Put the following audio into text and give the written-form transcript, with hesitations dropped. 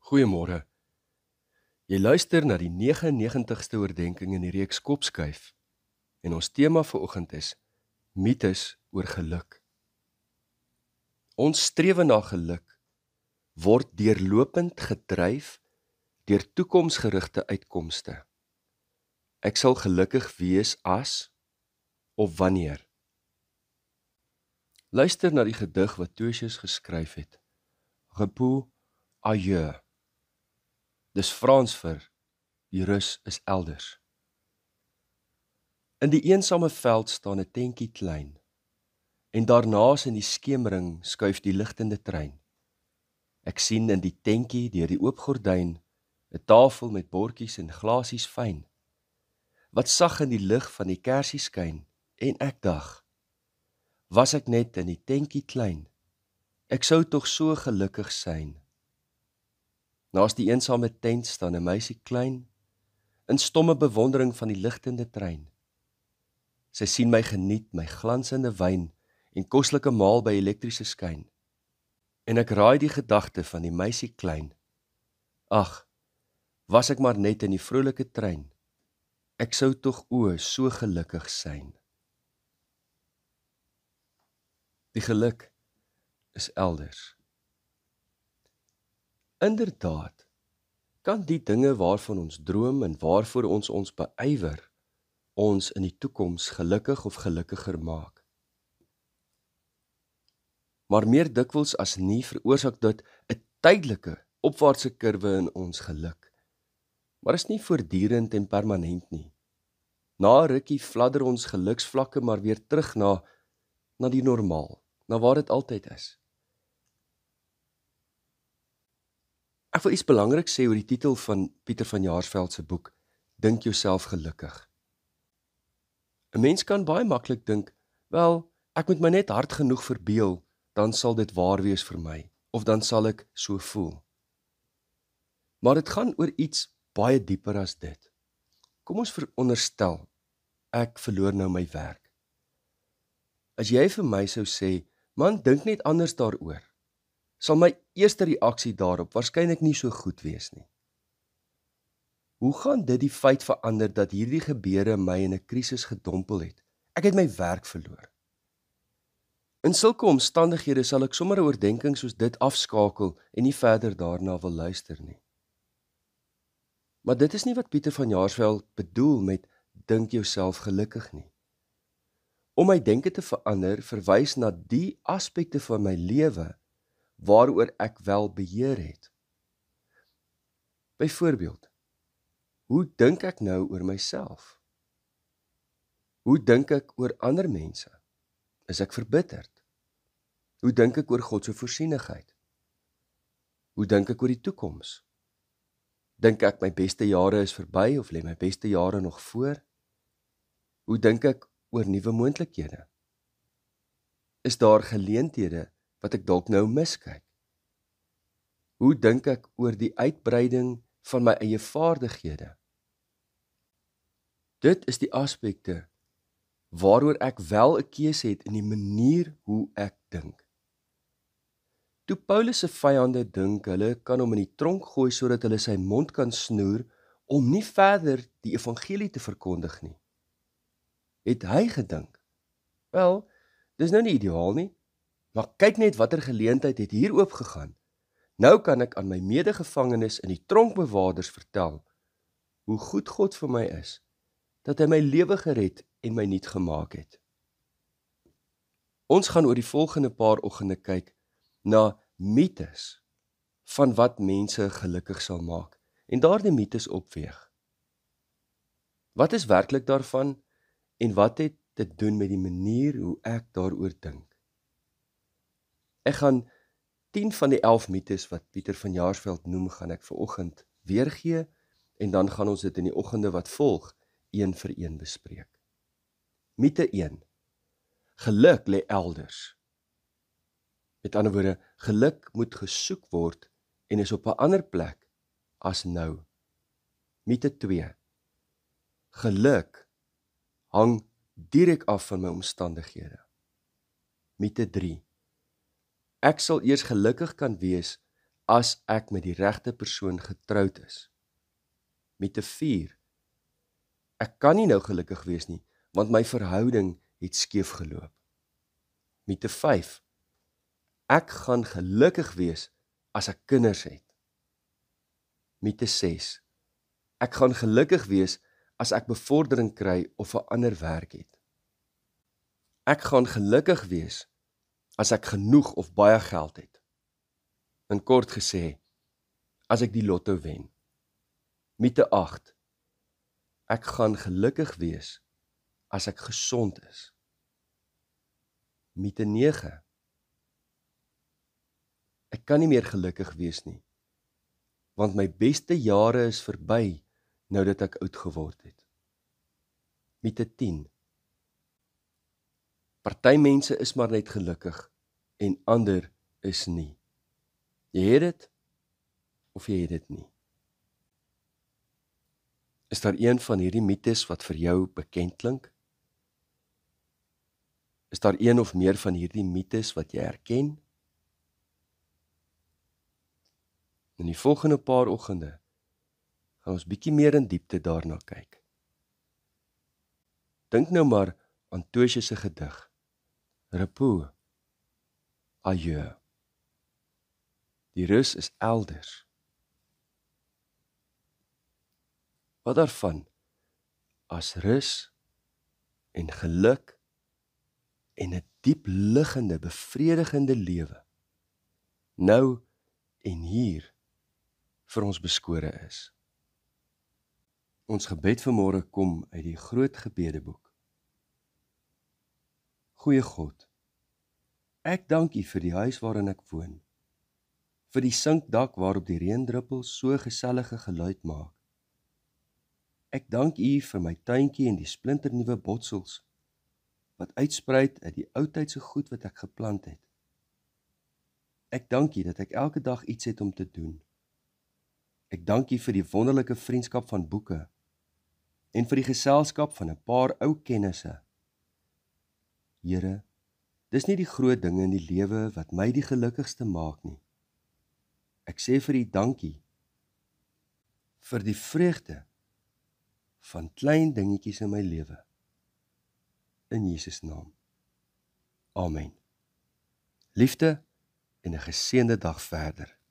Goeiemôre. Jy luister na die 99ste oordenking in die reeks Kopskuif. En ons tema vanoggend is mites oor geluk. Ons strewe na geluk word deurlopend gedryf deur toekomsgerigte uitkomste. Ek sal gelukkig wees as of wanneer. Luister na die gedig wat Tertius geskryf het. Repos ailleurs. Dis Frans vir die rus is elders. In die eensame veld staan 'n tentjie klein, en daarnaas in die skemering skuif die ligtende trein. Ek sien in die tentjie deur die oop gordyn 'n tafel met bordjies en glasies fyn, wat sag in die lig van die kersie skyn, en ek dag, was ek net in die tentjie klein, ek sou tog so gelukkig syn. Naast die eensame tent staan 'n meisie klein, in stomme bewondering van die ligtende trein. Sy sien my geniet, my glansende wyn, en koslike maal by elektriese skyn. En ek raai die gedagte van die meisie klein. Ag, was ek maar net in die vrolike trein, ek sou tog so gelukkig syn. Die geluk is elders. Inderdaad, kan die dinge waarvan ons droom en waarvoor ons ons beywer, ons in die toekoms gelukkig of gelukkiger maak. Maar meer dikwels as nie veroorsaak dit 'n tydelike opwaartse kurwe in ons geluk. Maar is nie voortdurend en permanent nie. Na 'n rukkie fladder ons geluksvlakke maar weer terug na die normaal, na waar dit altyd is. Ek wil iets belangrik sê oor die titel van Pieter van Jaarsveld se boek, Dink jouself gelukkig. 'n Mens kan baie maklik dink, wel, ek moet my net hard genoeg verbeel, dan sal dit waar wees vir my, of dan sal ek so voel. Maar dit gaan oor iets baie dieper as dit. Kom ons veronderstel, ek verloor nou my werk. As jy vir my sou sê, man, dink net anders daaroor, sal my eerste reaksie daarop waarskynlik nie so goed wees nie. Hoe gaan dit die feit verander dat hierdie gebeure my in 'n krisis gedompel het? Ek het my werk verloor. In sulke omstandighede sal ek sommer 'n oordenking soos dit afskakel en nie verder daarna wil luister nie. Maar dit is nie wat Pieter van Jaarsveld bedoel met dink jouself gelukkig nie. Om my denke te verander verwys na die aspekte van my lewe waaroor ek wel beheer het. Byvoorbeeld, hoe dink ek nou oor myself? Hoe dink ek oor ander mense? Is ek verbitterd? Hoe dink ek oor God se voorsienigheid? Hoe dink ek oor die toekoms? Dink ek my beste jare is verby of lê my beste jare nog voor? Hoe dink ek oor nuwe moontlikhede? Is daar geleenthede wat ek dalk nou miskyk? Hoe dink ek oor die uitbreiding van my eie vaardighede? Dit is die aspekte waaroor ek wel 'n keuse het in die manier hoe ek dink. Toe Paulus se vyande dink hulle kan hom in die tronk gooi sodat hulle sy mond kan snoer om nie verder die evangelie te verkondig nie, het hy gedink, wel, dis nou nie ideaal nie, maar kyk net watter geleentheid het hier oopgegaan. Nou kan ek aan my medegevangenes en die tronkbewaarders vertel hoe goed God vir my is, dat hy my lewe gered en my nuut gemaak het. Ons gaan oor die volgende paar oggende kyk na mites van wat mense gelukkig sal maak en daardie mites opweeg. Wat is werklik daarvan en wat het te doen met die manier hoe ek daaroor dink? Ek gaan 10 van die 11 mites wat Pieter van Jaarsveld noem, gaan ek vanoggend weergee en dan gaan ons dit in die oggende wat volg een vir een bespreek. Mite 1. Geluk lê elders. Met ander woorde, geluk moet gesoek word en is op 'n ander plek as nou. Mite 2. Geluk hang direk af van my omstandighede. Mite 3. Ek sal eers gelukkig kan wees as ek met die regte persoon getroud is. Met 'n 4, ek kan nie nou gelukkig wees nie, want my verhouding het skeef geloop. Met 'n 5, ek gaan gelukkig wees as ek kinders het. Met 'n 6, ek gaan gelukkig wees as ek bevordering kry of 'n ander werk het. Ek gaan gelukkig wees as ek genoeg of baie geld het. In kort gesê, as ek die lotto wen. Met 'n 8, ek gaan gelukkig wees as ek gesond is. Met 'n 9, ek kan nie meer gelukkig wees nie, want my beste jare is verby nou dat ek oud geword het. Met 'n 10, party mense is maar net gelukkig en ander is nie. Jy het dit of jy het dit nie. Is daar een van hierdie mites wat vir jou bekend klink? Is daar een of meer van hierdie mites wat jy herken? In die volgende paar oggende gaan ons bietjie meer in diepte daarna kyk. Dink nou maar aan Toosje se gedig, Repos, Adieu. Die rus is elders. Wat daarvan as rus en geluk en 'n diep liggende, bevredigende lewe nou en hier vir ons beskore is. Ons gebed vanmôre kom uit die groot gebedeboek. Goeie God, ek dank U vir die huis waarin ek woon, vir die sinkdak waarop die reendruppels so gesellige geluid maak. Ek dank U vir my tuintjie en die splinternuwe botsels wat uitspruit uit die oudtydse goed wat ek geplant het. Ek dank U dat ek elke dag iets het om te doen. Ek dank U vir die wonderlike vriendskap van boeke en vir die geselskap van 'n paar ou kennisse. Here, dis nie die groot dinge in die lewe wat my die gelukkigste maak nie. Ek sê vir U dankie vir die vreugde van klein dingetjies in my lewe. In Jesus naam. Amen. Liefde en 'n geseënde dag verder.